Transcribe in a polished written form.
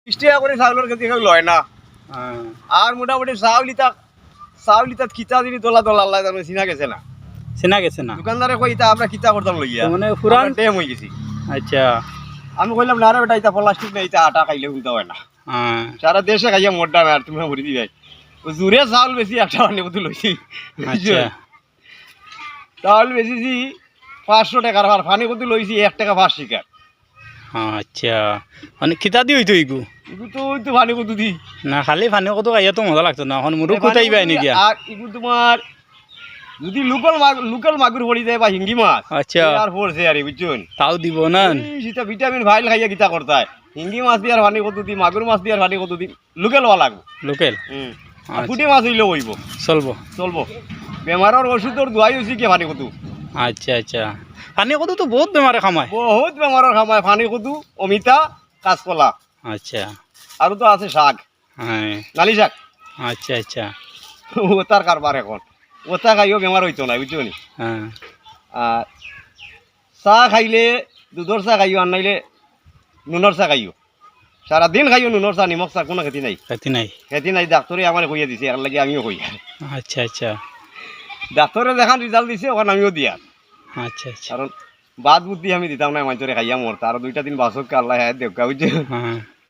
20 টাকা করে চাউলের কেজি কেউ লয় না। আর মোটামুটি চাউলিতা কিতা যদি দলা দলা আল্লাহ জানে চিনা গেছে না। চেনা গেছে না দোকানদারে কই ইতা আমরা কিতা করতাম লইয়া মানে পুরান ডেম হয়ে গেছি। আচ্ছা আমি কইলাম না রে বেটা ইতা প্লাস্টিক না, ইতা আটা খাইলে উল্টা হয় না। সারা দেশে খাইয়া মোটা আর তুমি ভরি দিবে জুরে চাউল বেশি একটা বানি কত লইছি। আচ্ছা চাউল বেশিছি 500 টাকার আর পানি কত লইছি 1 টাকা 5 শিকার। আচ্ছা মানে কিতা দি হইতো ইগু ইগু তো পানি কত দি না খালি পানি কত খাইয়া তো মজা লাগতো না এখন মুরু কোথায় পাই নাকি আর ইগু তোমার যদি লোকাল মাগুর পড়ি যায় বা হিঙ্গি মাছ আচ্ছা আর পড়ছে আর বুঝছেন তাও দিব না সেটা ভিটামিন ভাইল খাইয়া কিতা করতায় হিঙ্গি মাছ দিয়ে আর পানি কত দি মাগুর মাছ দিয়ে আর পানি কত দি লোকাল ওয়া লাগবে লোকেল আর পুঁটি মাছ হইলে হইব চলবো বেমারের ওষুধের দোয়াই হয়েছে কি পানি কত। আচ্ছা আচ্ছা পানি কত তো বহুত বেমারে খামায় বহুত বেমারের খামায় পানি কত অমিতা কাঁচকলা আচ্ছা আর তো আছে শাক হ্যাঁ নালি শাক আচ্ছা আচ্ছা ওতার কারবার এখন ওতা খাইও বেমার হইতো না বুঝছো নি। হ্যাঁ আর চাহ খাইলে দুধর চাহ খাইও আর নাইলে নুনের চাহ খাইও সারাদিন খাইও নুনের চাহ নিমখ চাহ কোনো খেতি নাই খেতি নাই ডাক্তরে আমার কইয়া দিছে আর লাগে আমিও কই। আচ্ছা আচ্ছা ডাক্তরে দেখান রেজাল্ট দিছে ওখানে আমিও দিয়া আচ্ছা আচ্ছা কারণ বাদ বুদ্ধি আমি দিতাম না মানুষরে খাইয়া মরতা আর 2টা দিন বাসক আল্লাহ দেখা বুঝছো। হ্যাঁ